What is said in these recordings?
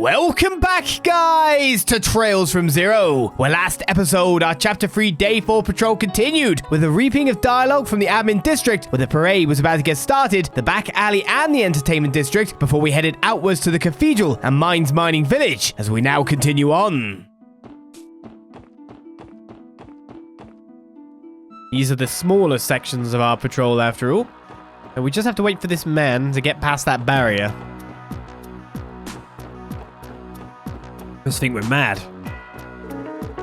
Welcome back, guys, to Trails from Zero, where last episode, our Chapter 3 Day 4 patrol continued with a reaping of dialogue from the admin district, where the parade was about to get started, the back alley and the entertainment district, before we headed outwards to the cathedral and Mines Mining Village, as we now continue on. These are the smaller sections of our patrol, after all, and we just have to wait for this man to get past that barrier. I just think we're mad.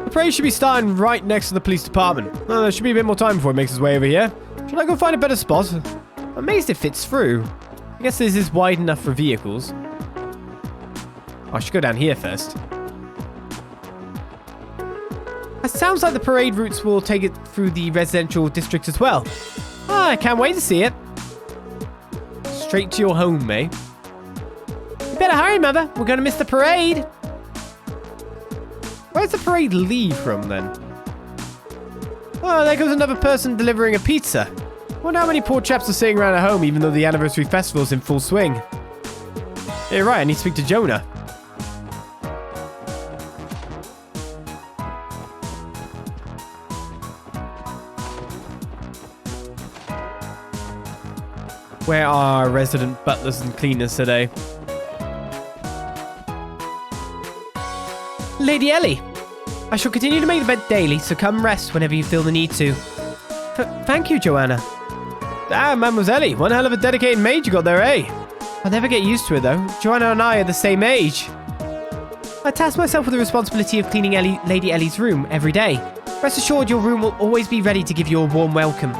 The parade should be starting right next to the police department. There should be a bit more time before it makes its way over here. Should I go find a better spot? I'm amazed it fits through. I guess this is wide enough for vehicles. I should go down here first. It sounds like the parade routes will take it through the residential district as well. I can't wait to see it. Straight to your home, May. You better hurry, Mother. We're going to miss the parade. Where's the parade leave from, then? Oh, there goes another person delivering a pizza. Wonder how many poor chaps are sitting around at home even though the anniversary festival's in full swing. Yeah, you're right, I need to speak to Jonah. Where are our resident butlers and cleaners today? Lady Ellie, I shall continue to make the bed daily, so come rest whenever you feel the need to. Thank you, Joanna. Ah, Mademoiselle, one hell of a dedicated maid you got there, eh? I'll never get used to it, though. Joanna and I are the same age. I task myself with the responsibility of cleaning Lady Ellie's room every day. Rest assured your room will always be ready to give you a warm welcome.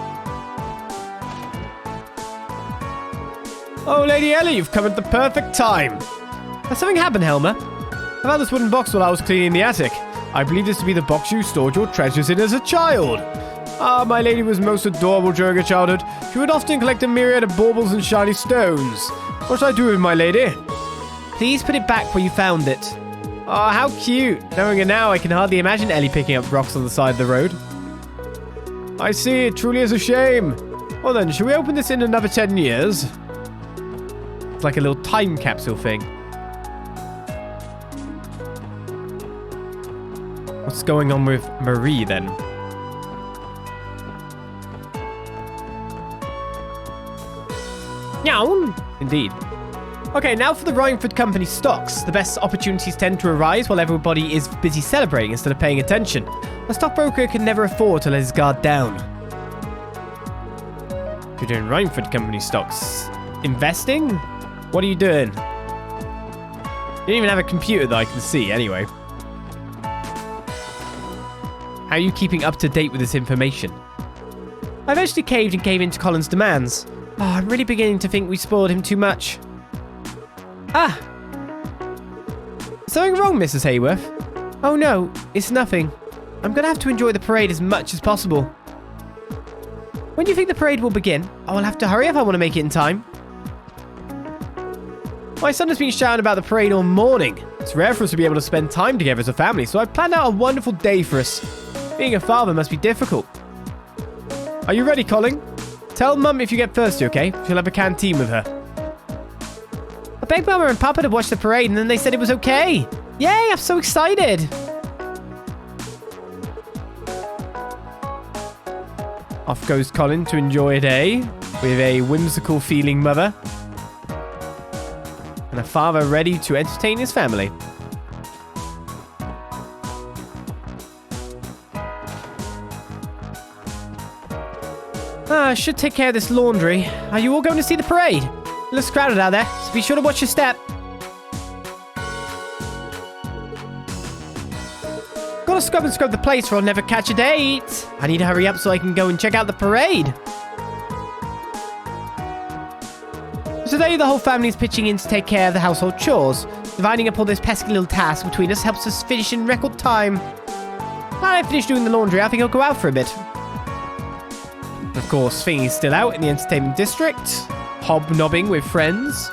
Oh, Lady Ellie, you've come at the perfect time. Has something happened, Helmer? I found this wooden box while I was cleaning the attic. I believe this to be the box you stored your treasures in as a child. Ah, my lady was most adorable during her childhood. She would often collect a myriad of baubles and shiny stones. What should I do with my lady? Please put it back where you found it. Ah, how cute. Knowing it now, I can hardly imagine Ellie picking up rocks on the side of the road. I see, it truly is a shame. Well then, should we open this in another 10 years? It's like a little time capsule thing. What's going on with Marie, then? Meow. Indeed. Okay, now for the Rhineford Company stocks. The best opportunities tend to arise while everybody is busy celebrating instead of paying attention. A stockbroker can never afford to let his guard down. You're doing Rhineford Company stocks. Investing? What are you doing? You don't even have a computer that I can see, anyway. How are you keeping up to date with this information? I eventually caved and gave in to Colin's demands. Oh, I'm really beginning to think we spoiled him too much. Ah! Something wrong, Mrs. Hayworth? Oh no, it's nothing. I'm gonna have to enjoy the parade as much as possible. When do you think the parade will begin? I will have to hurry if I want to make it in time. My son has been shouting about the parade all morning. It's rare for us to be able to spend time together as a family, so I've planned out a wonderful day for us. Being a father must be difficult. Are you ready, Colin? Tell Mum if you get thirsty, okay? She'll have a canteen with her. I begged Mama and Papa to watch the parade, and then they said it was okay. Yay, I'm so excited. Off goes Colin to enjoy a day with a whimsical feeling mother. And a father ready to entertain his family. I should take care of this laundry. Are you all going to see the parade? It looks crowded out there, so be sure to watch your step. Gotta scrub and scrub the place or I'll never catch a date. I need to hurry up so I can go and check out the parade. Today, the whole family is pitching in to take care of the household chores. Dividing up all this pesky little task between us helps us finish in record time. Now I finish doing the laundry, I think I'll go out for a bit. Of course, Thingy's still out in the entertainment district, hobnobbing with friends.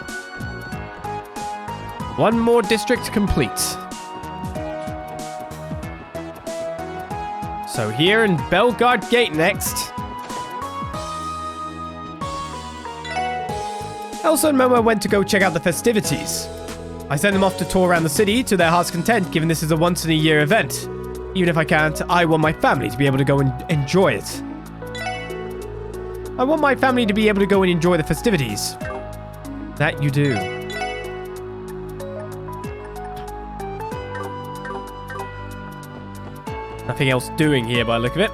One more district complete. So here in Bellguard Gate next. Elsa and Momo went to go check out the festivities. I send them off to tour around the city to their heart's content, given this is a once-in-a-year event. Even if I can't, I want my family to be able to go and enjoy it. I want my family to be able to go and enjoy the festivities. That you do. Nothing else doing here by the look of it.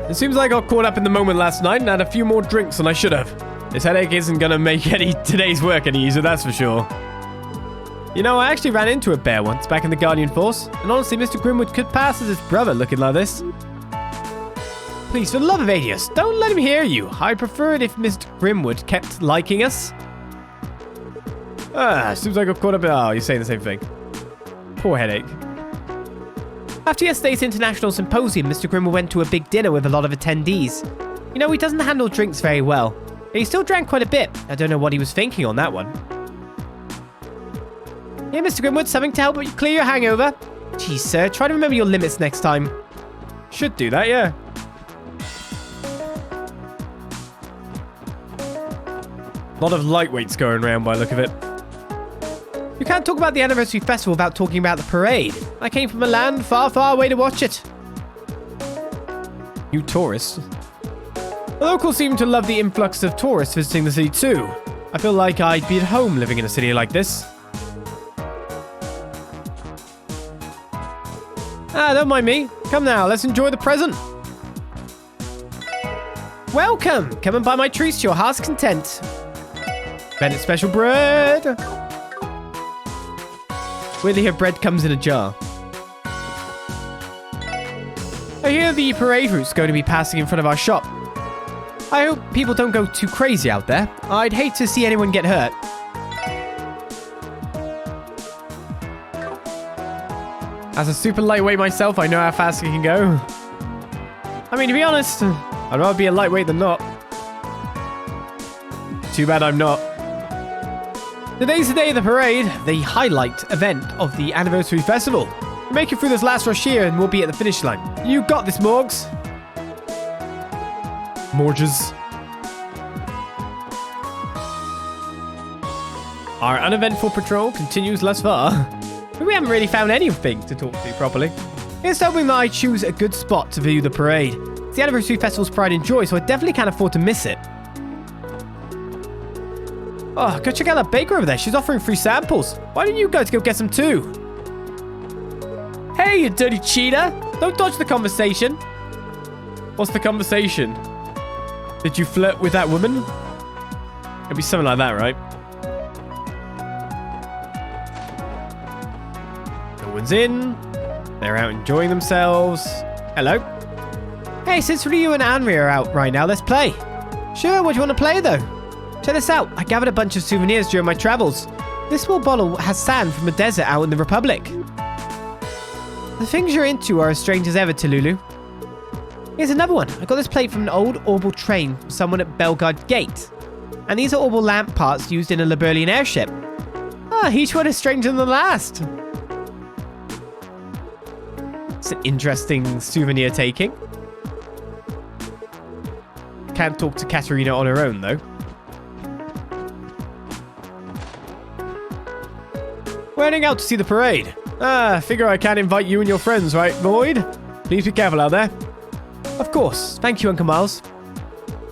It seems like I got caught up in the moment last night and had a few more drinks than I should have. This headache isn't gonna make today's work any easier, that's for sure. You know, I actually ran into a bear once back in the Guardian Force, and honestly, Mr. Grimwood could pass as his brother looking like this. Please, for the love of Adius, don't let him hear you. I'd prefer it if Mr. Grimwood kept liking us. Seems like I got caught up in... Oh, you're saying the same thing. Poor headache. After yesterday's international symposium, Mr. Grimwood went to a big dinner with a lot of attendees. You know, he doesn't handle drinks very well, but he still drank quite a bit. I don't know what he was thinking on that one. Yeah, Mr. Grimwood, something to help you clear your hangover? Geez, sir, try to remember your limits next time. Should do that, yeah. A lot of lightweights going around by the look of it. You can't talk about the anniversary festival without talking about the parade. I came from a land far, far away to watch it. You tourists. The locals seem to love the influx of tourists visiting the city too. I feel like I'd be at home living in a city like this. Don't mind me. Come now, let's enjoy the present. Welcome! Come and buy my treats to your heart's content. Bennett special bread. Weirdly, her bread comes in a jar. I hear the parade route's going to be passing in front of our shop. I hope people don't go too crazy out there. I'd hate to see anyone get hurt. As a super lightweight myself, I know how fast it can go. I mean, to be honest, I'd rather be a lightweight than not. Too bad I'm not. Today's the day of the parade, the highlight event of the anniversary festival. We'll make it through this last rush here and we'll be at the finish line. You got this, Morgs. Morges. Our uneventful patrol continues thus far. But we haven't really found anything to talk to properly. It's hoping that I choose a good spot to view the parade. It's the anniversary festival's pride and joy, so I definitely can't afford to miss it. Oh, go check out that baker over there. She's offering free samples. Why don't you guys go get some too? Hey, you dirty cheater. Don't dodge the conversation. What's the conversation? Did you flirt with that woman? It'd be something like that, right? No one's in. They're out enjoying themselves. Hello. Hey, since Ryu and Anri are out right now, let's play. Sure, what do you want to play though? Check this out. I gathered a bunch of souvenirs during my travels. This small bottle has sand from a desert out in the Republic. The things you're into are as strange as ever, Tululu. Here's another one. I got this plate from an old orbital train from someone at Bellguard Gate. And these are orbital lamp parts used in a Liberlian airship. Each one is stranger than the last. It's an interesting souvenir taking. Can't talk to Katerina on her own, though. We're heading out to see the parade. Figure I can't invite you and your friends, right, Lloyd? Please be careful out there. Of course. Thank you, Uncle Miles.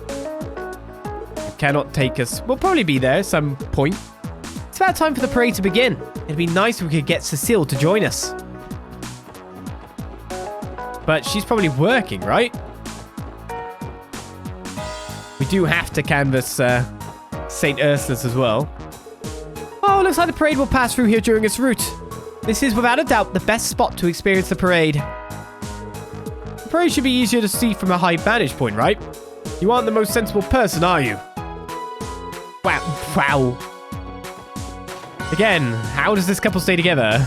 It cannot take us. We'll probably be there at some point. It's about time for the parade to begin. It'd be nice if we could get Cecile to join us. But she's probably working, right? We do have to canvass St. Ursula's as well. Oh, looks like the parade will pass through here during its route. This is without a doubt the best spot to experience the parade. The parade should be easier to see from a high vantage point, right? You aren't the most sensible person, are you? Wow. Again, how does this couple stay together?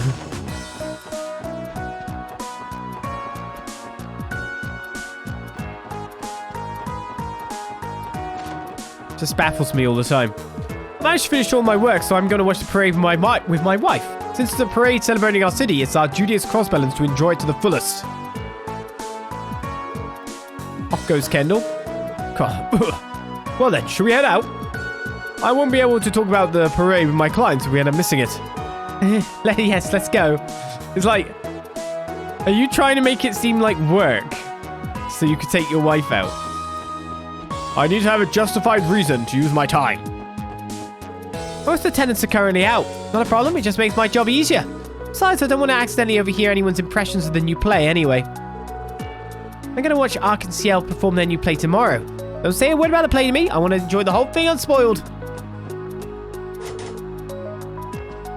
Just baffles me all the time. I managed to finish all my work, so I'm going to watch the parade with my wife. Since it's a parade celebrating our city, it's our duty as Crossbellans to enjoy it to the fullest. goes Kendall. Well then, should we head out? I won't be able to talk about the parade with my clients if we end up missing it. Yes, let's go. It's like, are you trying to make it seem like work so you could take your wife out? I need to have a justified reason to use my time. Most of the tenants are currently out. Not a problem, it just makes my job easier. Besides, I don't want to accidentally overhear anyone's impressions of the new play anyway. I'm going to watch Ark and Ciel perform their new play tomorrow. Don't say a word about the play to me. I want to enjoy the whole thing unspoiled.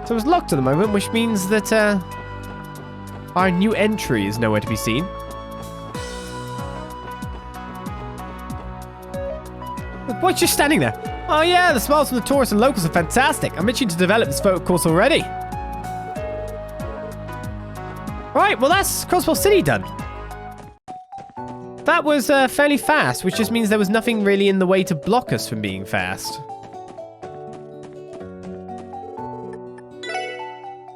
So it's locked at the moment, which means that our new entry is nowhere to be seen. What's just standing there? Oh yeah, the smiles from the tourists and locals are fantastic. I'm itching to develop this photo course already. Right, well that's Crossbell City done. That was fairly fast, which just means there was nothing really in the way to block us from being fast.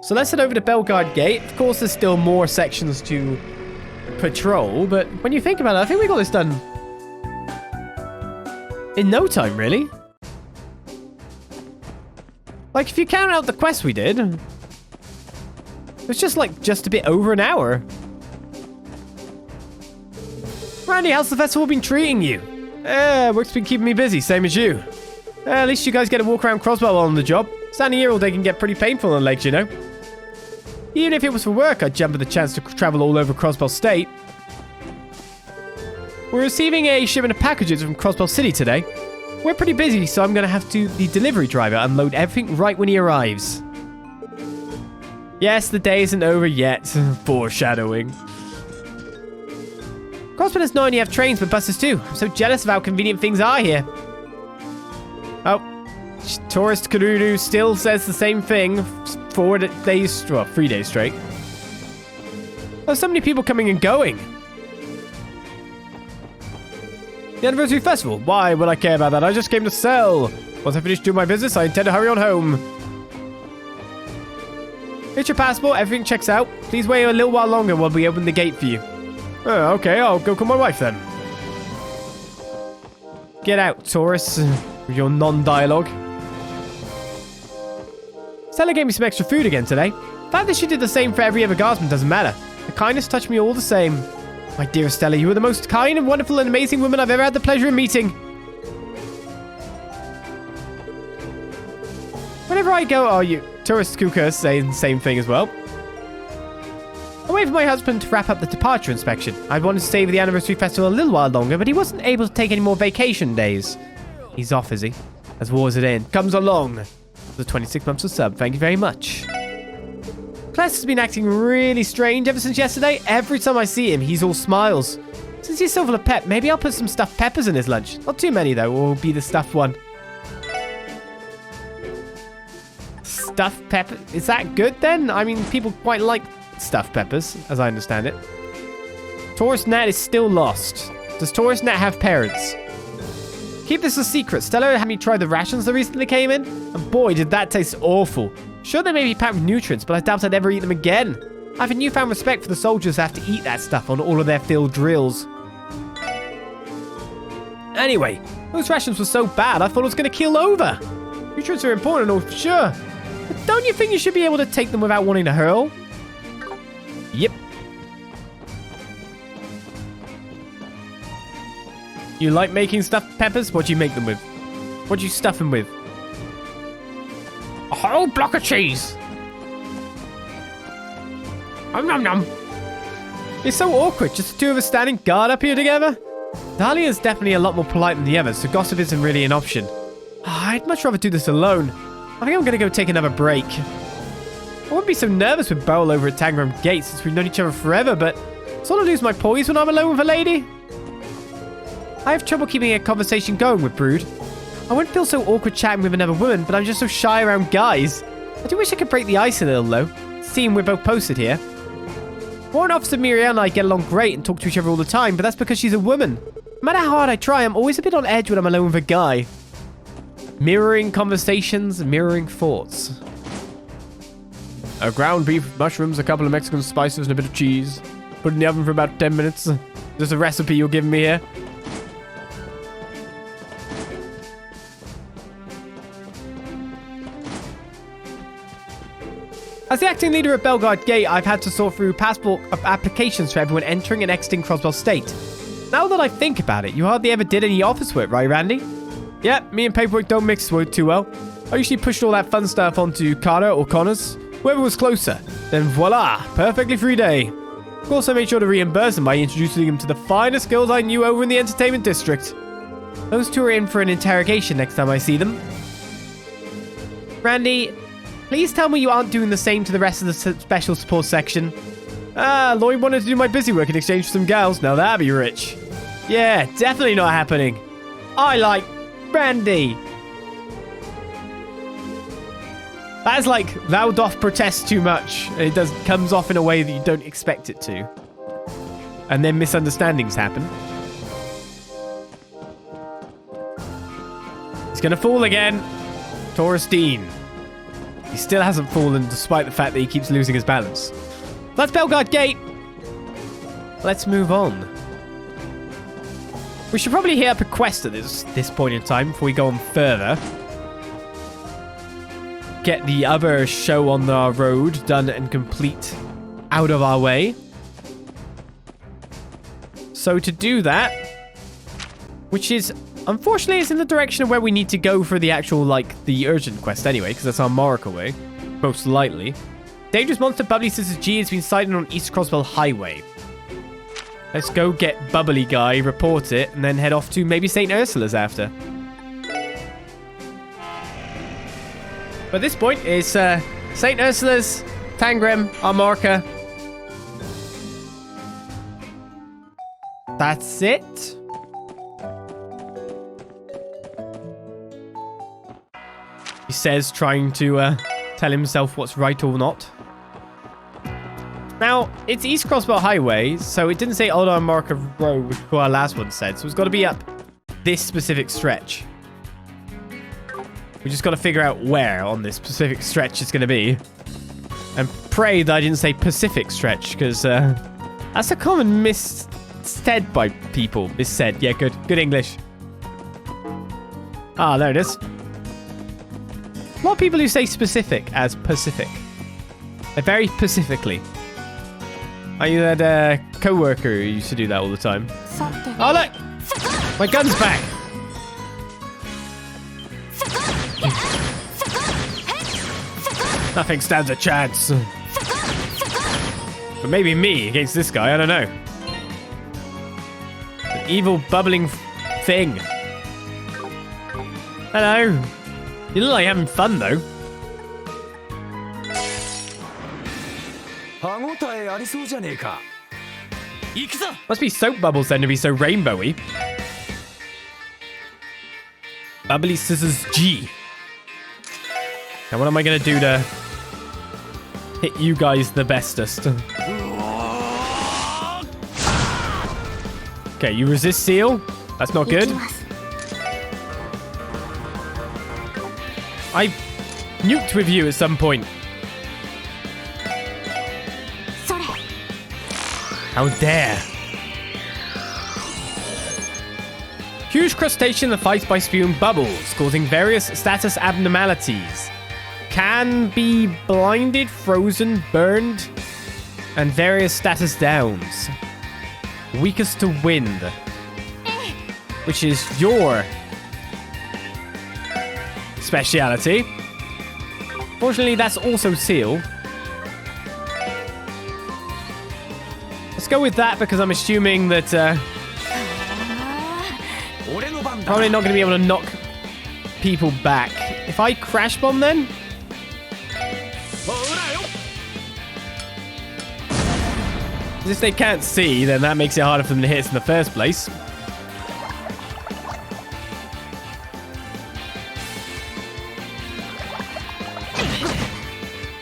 So let's head over to Bellguard Gate. Of course, there's still more sections to patrol, but when you think about it, I think we got this done in no time, really. Like, if you count out the quests we did, it was just a bit over an hour. Randy, how's the festival been treating you? Work's been keeping me busy, same as you. At least you guys get to walk around Crossbell while on the job. Standing here all day can get pretty painful on the legs, you know. Even if it was for work, I'd jump at the chance to travel all over Crossbell State. We're receiving a shipment of packages from Crossbell City today. We're pretty busy, so I'm going to have to the delivery driver unload everything right when he arrives. Yes, the day isn't over yet. Foreshadowing. Crossbell does not only have trains, but buses too. I'm so jealous of how convenient things are here. Oh, Tourist Karuru still says the same thing 3 days straight. There's so many people coming and going. The anniversary festival? Why would I care about that? I just came to sell. Once I finish doing my business, I intend to hurry on home. Here's your passport. Everything checks out. Please wait a little while longer while we open the gate for you. Oh, okay, I'll go call my wife then. Get out, tourists, with your non-dialogue. Stella gave me some extra food again today. The fact that she did the same for every other guardsman doesn't matter. The kindness touched me all the same. My dear Stella, you are the most kind and wonderful and amazing woman I've ever had the pleasure of meeting. Whenever I go, you tourist Kuka saying the same thing as well. I waited for my husband to wrap up the departure inspection. I wanted to stay for the anniversary festival a little while longer, but he wasn't able to take any more vacation days. He's off, is he? As Wars It In comes along. The 26 months of sub, thank you very much. Kless has been acting really strange ever since yesterday. Every time I see him, he's all smiles. Since he's so full of pep, maybe I'll put some stuffed peppers in his lunch. Not too many, though, or be the stuffed one. Stuffed pepper? Is that good, then? I mean, people quite like stuffed peppers, as I understand it. Tourist Nat is still lost. Does Tourist Nat have parents? Keep this a secret. Stella had me try the rations that recently came in, and boy, did that taste awful. Sure, they may be packed with nutrients, but I doubt I'd ever eat them again. I have a newfound respect for the soldiers that have to eat that stuff on all of their field drills. Anyway, those rations were so bad, I thought I was going to keel over. Nutrients are important, all for sure. But don't you think you should be able to take them without wanting to hurl? Yep. You like making stuffed peppers? What do you make them with? What do you stuff them with? A whole block of cheese. Nom nom. It's so awkward, just the two of us standing guard up here together. Dahlia is definitely a lot more polite than the others, so gossip isn't really an option. I'd much rather do this alone. I think I'm gonna go take another break. I wouldn't be so nervous with Beryl over at Tangram Gate since we've known each other forever, but I sort of lose my poise when I'm alone with a lady. I have trouble keeping a conversation going with Brood. I wouldn't feel so awkward chatting with another woman, but I'm just so shy around guys. I do wish I could break the ice a little, though, seeing we're both posted here. Warrant Officer Muriel and I get along great and talk to each other all the time, but that's because she's a woman. No matter how hard I try, I'm always a bit on edge when I'm alone with a guy. Mirroring conversations, mirroring thoughts. A ground beef, mushrooms, a couple of Mexican spices, and a bit of cheese. Put in the oven for about 10 minutes. Is this a recipe you're giving me here? As the acting leader at Bellguard Gate, I've had to sort through passport applications for everyone entering and exiting Crossbell State. Now that I think about it, you hardly ever did any office work, right, Randy? Yep, me and paperwork don't mix too well. I usually pushed all that fun stuff onto Carter or Connors, whoever was closer. Then voila, perfectly free day. Of course, I made sure to reimburse them by introducing them to the finest girls I knew over in the entertainment district. Those two are in for an interrogation next time I see them. Randy, please tell me you aren't doing the same to the rest of the special support section. Lloyd wanted to do my busy work in exchange for some gals. Now that'd be rich. Yeah, definitely not happening. I like Randy. That is like, thou doth protest too much. And it comes off in a way that you don't expect it to. And then misunderstandings happen. He's gonna fall again. Taurus Dean. He still hasn't fallen despite the fact that he keeps losing his balance. That's Bellguard Gate. Let's move on. We should probably hit up a quest at this point in time before we go on further. Get the other show on our road done and complete out of our way. So to do that, which is, unfortunately, it's in the direction of where we need to go for the actual, like, the urgent quest anyway, because that's our Mark away, most likely. Dangerous monster Bubbly Scissors G has been sighted on East Crossbell Highway. Let's go get Bubbly Guy, report it, and then head off to maybe St. Ursula's after. But this point is St. Ursula's, Tangram, our marker. That's it. He says, trying to tell himself what's right or not. Now, it's East Crossbell Highway, so it didn't say on our marker road, which our last one said, so it's got to be up this specific stretch. We just got to figure out where on this specific stretch it's going to be. And pray that I didn't say Pacific stretch, because that's a common missaid by people. Missaid. Yeah, good. Good English. Ah, there it is. A lot of people who say specific as Pacific. Like very specifically. Are you that co-worker who used to do that all the time? Oh, look! My gun's back! Nothing stands a chance. But maybe me against this guy, I don't know. An evil bubbling thing. Hello. You look like you're having fun, though. Must be soap bubbles then to be so rainbowy. Bubbly Scissors G. Now what am I going to do to hit you guys the bestest? Okay, you resist seal. That's not good. I nuked with you at some point. How dare. Huge crustacean that fights by spewing bubbles, causing various status abnormalities. Can be blinded, frozen, burned, and various status downs. Weakest to wind, which is your speciality. Fortunately, that's also seal. Let's go with that because I'm assuming that probably not going to be able to knock people back. If I crash bomb then? If they can't see, then that makes it harder for them to hit us in the first place.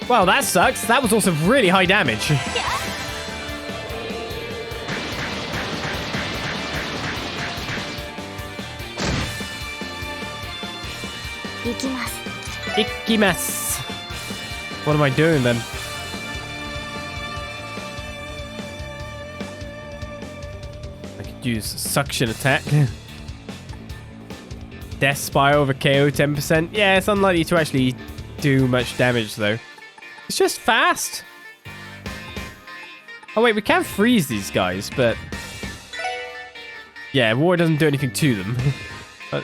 Well, that sucks. That was also really high damage. Ikimasu. What am I doing then? I could use suction attack. Death Spire over KO 10%. Yeah, it's unlikely to actually do much damage though. It's just fast. Oh, wait, we can freeze these guys, but... yeah, war doesn't do anything to them. But...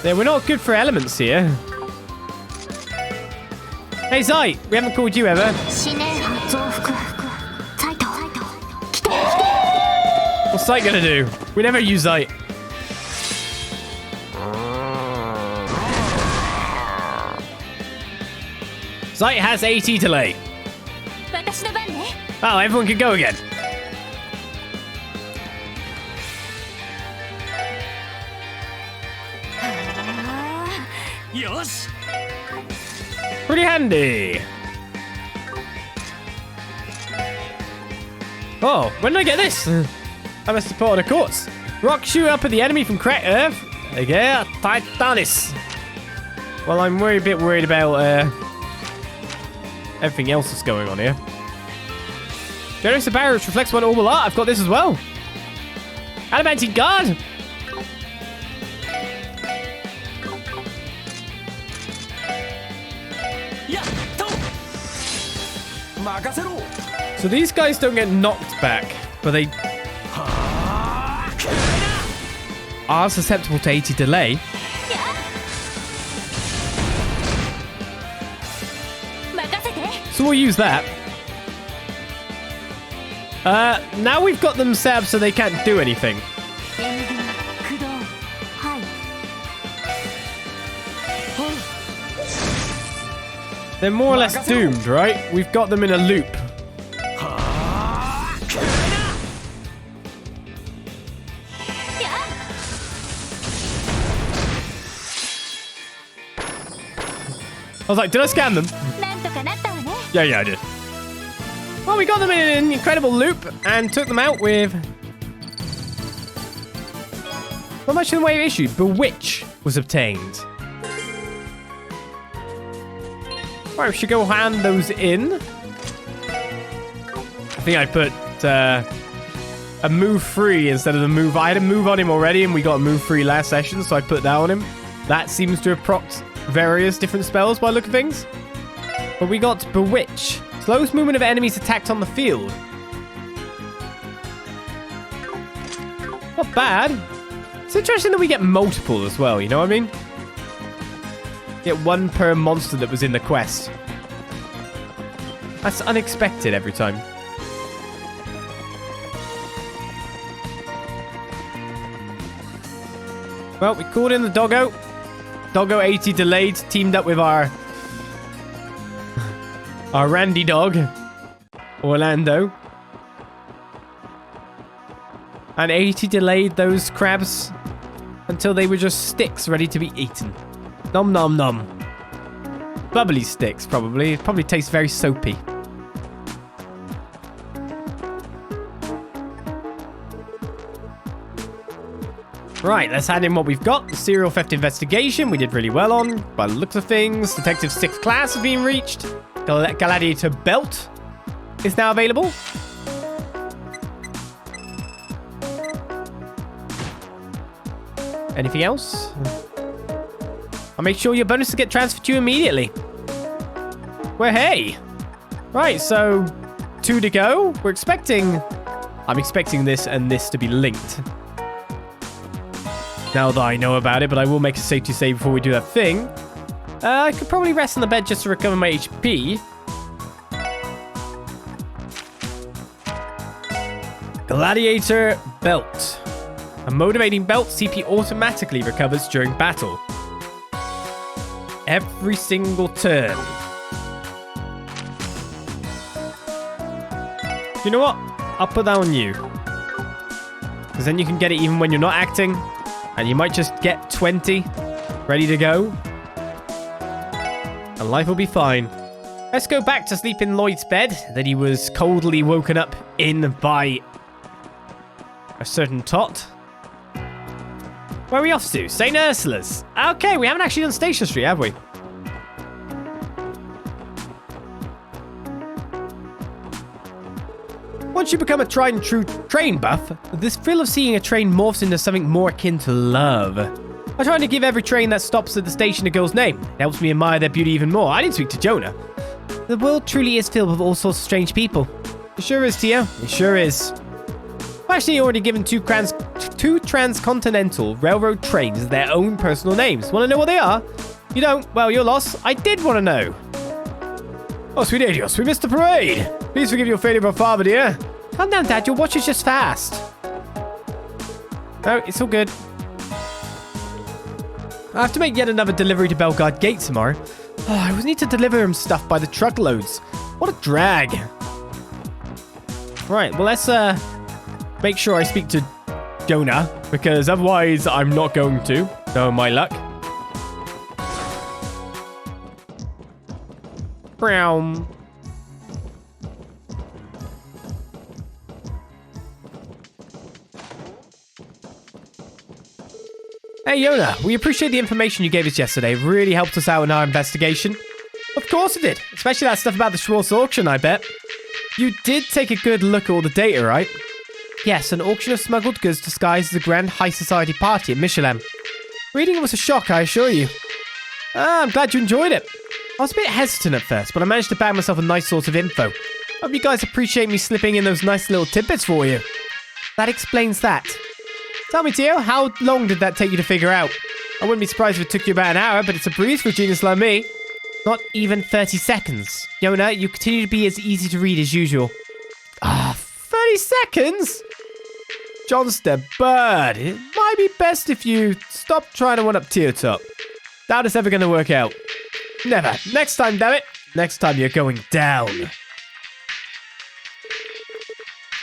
yeah, we're not good for elements here. Hey, Zai, we haven't called you ever. What's Zai gonna do? We never use Zai. Zai has AT delay. Oh, everyone can go again. Pretty handy. Oh, when did I get this? I must have put on a course. Rock shoot up at the enemy from correct Earth. Okay, Titanis. Well, I'm a bit worried about everything else that's going on here. Generous the barrier which reflects one orbital art. I've got this as well. Adamantine guard. So these guys don't get knocked back, but they are susceptible to 80 delay. So we'll use that. Now we've got them set up so they can't do anything. They're more or less doomed, right? We've got them in a loop. I was like, did I scam them? Yeah, I did. Well, we got them in an incredible loop and took them out with... not much in the way of issue. Bewitch was obtained. Right, we should go hand those in. I think I put a move free instead of the move. I had a move on him already and we got a move free last session, so I put that on him. That seems to have procced various different spells by the look of things. But we got Bewitch. Slows movement of enemies attacked on the field. Not bad. It's interesting that we get multiple as well, you know what I mean? Get one per monster that was in the quest. That's unexpected every time. Well, we called in the doggo. Doggo 80 delayed, teamed up with our Randy dog, Orlando. And 80 delayed those crabs until they were just sticks ready to be eaten. Nom nom nom. Bubbly sticks, probably. It probably tastes very soapy. Right, let's hand in what we've got. The serial theft investigation we did really well on, by the looks of things. Detective 6th class has been reached. Gladiator belt is now available. Anything else? I'll make sure your bonuses get transferred to you immediately. Well, hey. Right, so 2 to go. I'm expecting this and this to be linked. Now that I know about it, but I will make a safety save before we do that thing. I could probably rest on the bed just to recover my HP. Gladiator belt. A motivating belt, CP automatically recovers during battle. Every single turn. You know what? I'll put that on you. Because then you can get it even when you're not acting. And you might just get 20 ready to go. And life will be fine. Let's go back to sleep in Lloyd's bed that he was coldly woken up in by a certain tot. Where are we off to? St. Ursula's. Okay, we haven't actually done Station Street, have we? Once you become a tried and true train buff, this thrill of seeing a train morphs into something more akin to love. I try to give every train that stops at the station a girl's name. It helps me admire their beauty even more. I didn't speak to Jonah. The world truly is filled with all sorts of strange people. It sure is, Tio. It sure is. I've actually already given two transcontinental railroad trains their own personal names. Want to know what they are? You don't? Well, your loss. I did want to know. Oh, sweet Adios, we missed the parade. Please forgive your failure of our father, dear. Calm down, Dad. Your watch is just fast. No, it's all good. I have to make yet another delivery to Bellguard Gate tomorrow. Oh, I always need to deliver him stuff by the truckloads. What a drag. Right, well, let's make sure I speak to Jonah, because otherwise I'm not going to. No, my luck. Brown. Hey, Yona, we appreciate the information you gave us yesterday. It really helped us out in our investigation. Of course it did. Especially that stuff about the Schwartz auction, I bet. You did take a good look at all the data, right? Yes, an auction of smuggled goods disguised as a grand high society party at Michelin. Reading it was a shock, I assure you. I'm glad you enjoyed it. I was a bit hesitant at first, but I managed to bag myself a nice source of info. Hope you guys appreciate me slipping in those nice little tidbits for you. That explains that. Tell me, Tio, how long did that take you to figure out? I wouldn't be surprised if it took you about an hour, but it's a breeze for a genius like me. Not even 30 seconds. Yona, you continue to be as easy to read as usual. 30 seconds? Johnster Bird, it might be best if you stop trying to one-up Tio Top. Doubt it's ever going to work out. Never. Next time, damn it. Next time you're going down.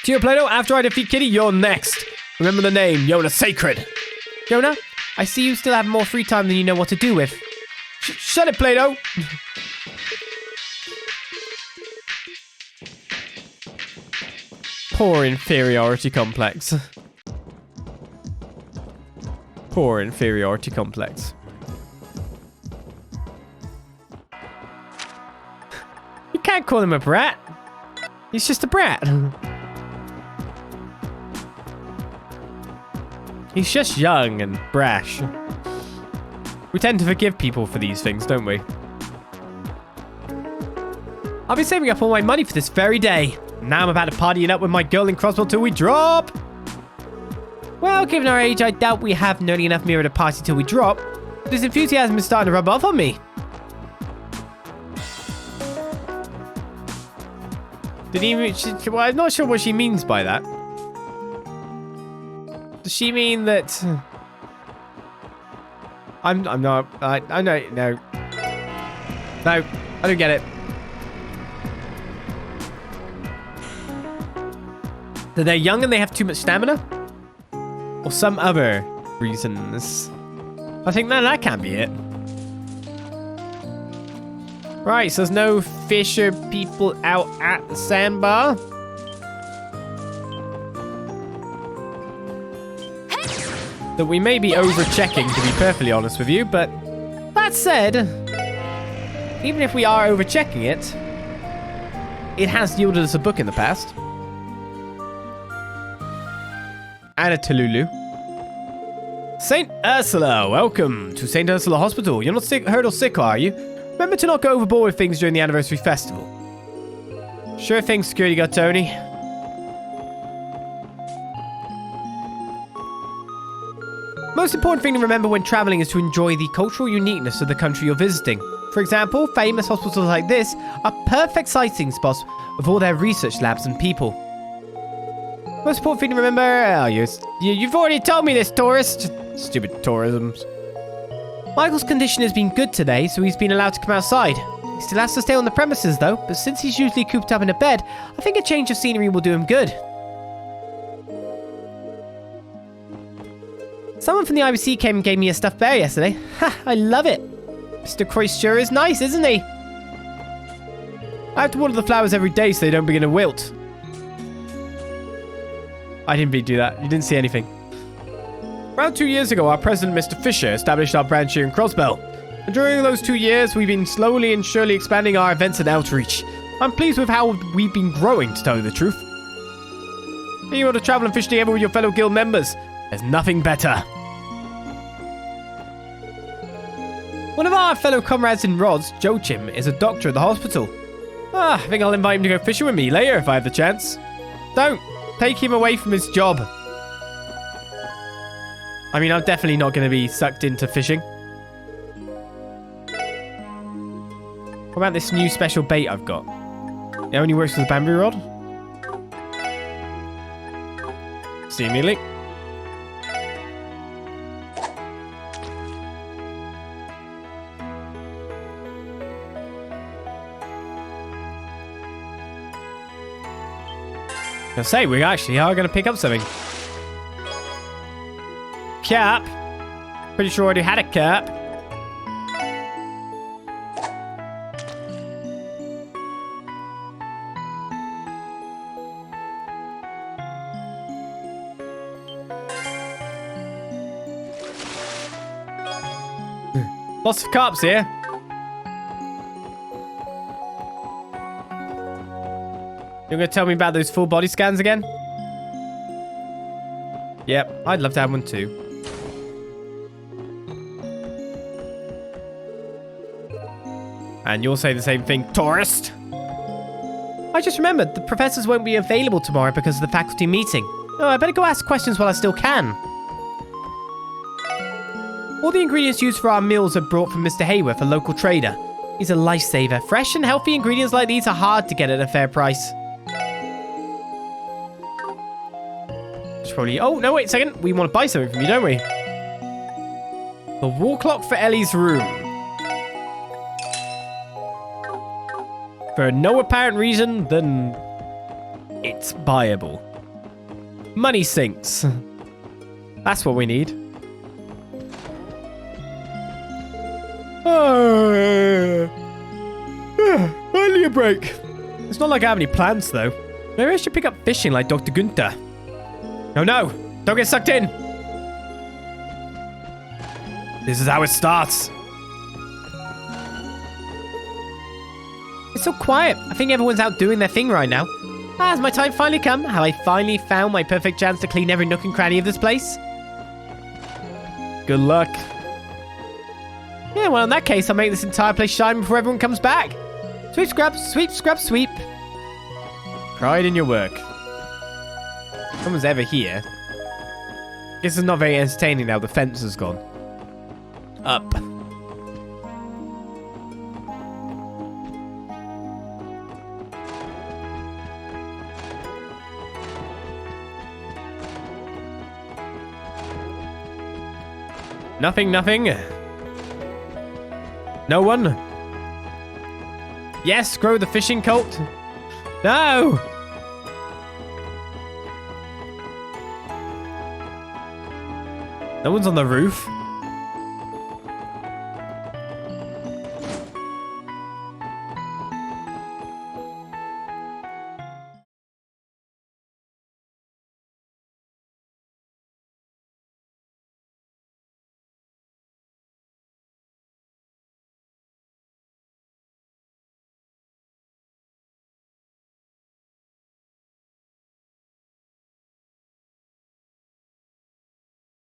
Tio Plato, after I defeat Kitty, you're next. Remember the name, Yona Sacred. Yona, I see you still have more free time than you know what to do with. Shut it, Plato. Poor inferiority complex. Poor inferiority complex. You can't call him a brat. He's just a brat. He's just young and brash. We tend to forgive people for these things, don't we? I've been saving up all my money for this very day. Now I'm about to party it up with my girl in Crossbell till we drop. Well, given our age, I doubt we have nearly enough mirror to party till we drop. But this enthusiasm is starting to rub off on me. Well, I'm not sure what she means by that. Does she mean that... I'm not... I know... No. No, I don't get it. That they're young and they have too much stamina? Or some other reasons? I think that can't be it. Right, so there's no fisher people out at the sandbar. That we may be over-checking, to be perfectly honest with you, but that said, even if we are over-checking it, it has yielded us a book in the past. And a Tululu. St. Ursula, welcome to St. Ursula Hospital. You're not hurt or sick, are you? Remember to not go overboard with things during the anniversary festival. Sure thing, security guard Tony. Most important thing to remember when traveling is to enjoy the cultural uniqueness of the country you're visiting. For example, famous hospitals like this are perfect sightseeing spots with all their research labs and people. Most important thing to remember... Oh, you've already told me this, tourist. Stupid tourism. Michael's condition has been good today, so he's been allowed to come outside. He still has to stay on the premises, though, but since he's usually cooped up in a bed, I think a change of scenery will do him good. Someone from the IBC came and gave me a stuffed bear yesterday. Ha, I love it. Mr. Croix sure is nice, isn't he? I have to water the flowers every day so they don't begin to wilt. I didn't do that. You didn't see anything. Around 2 years ago, our president, Mr. Fisher, established our branch here in Crossbell. And during those 2 years, we've been slowly and surely expanding our events and outreach. I'm pleased with how we've been growing, to tell you the truth. Being able to travel and fish together with your fellow guild members, there's nothing better. One of our fellow comrades in rods, Joachim, is a doctor at the hospital. I think I'll invite him to go fishing with me later if I have the chance. Don't take him away from his job. I mean, I'm definitely not going to be sucked into fishing. What about this new special bait I've got? It only works with a bamboo rod? See you immediately. I say, we actually are going to pick up something. Cap. Pretty sure I already had a cap. Lots of carps here. You're going to tell me about those full body scans again? Yep, I'd love to have one too. And you'll say the same thing, tourist. I just remembered, the professors won't be available tomorrow because of the faculty meeting. Oh, I better go ask questions while I still can. All the ingredients used for our meals are brought from Mr. Hayworth, a local trader. He's a lifesaver. Fresh and healthy ingredients like these are hard to get at a fair price. Probably. Oh, no, wait a second. We want to buy something from you, don't we? The wall clock for Ellie's room. For no apparent reason, then it's buyable. Money sinks. That's what we need. Finally a break. It's not like I have any plans, though. Maybe I should pick up fishing like Dr. Gunther. No, no! Don't get sucked in! This is how it starts. It's so quiet. I think everyone's out doing their thing right now. Has my time finally come? Have I finally found my perfect chance to clean every nook and cranny of this place? Good luck. Yeah, well, in that case, I'll make this entire place shine before everyone comes back. Sweep, scrub, sweep, scrub, sweep. Pride in your work. If someone's ever here. This is not very entertaining now. The fence has gone. Up. Nothing, nothing. No one. Yes, grow the fishing cult. No! No one's on the roof.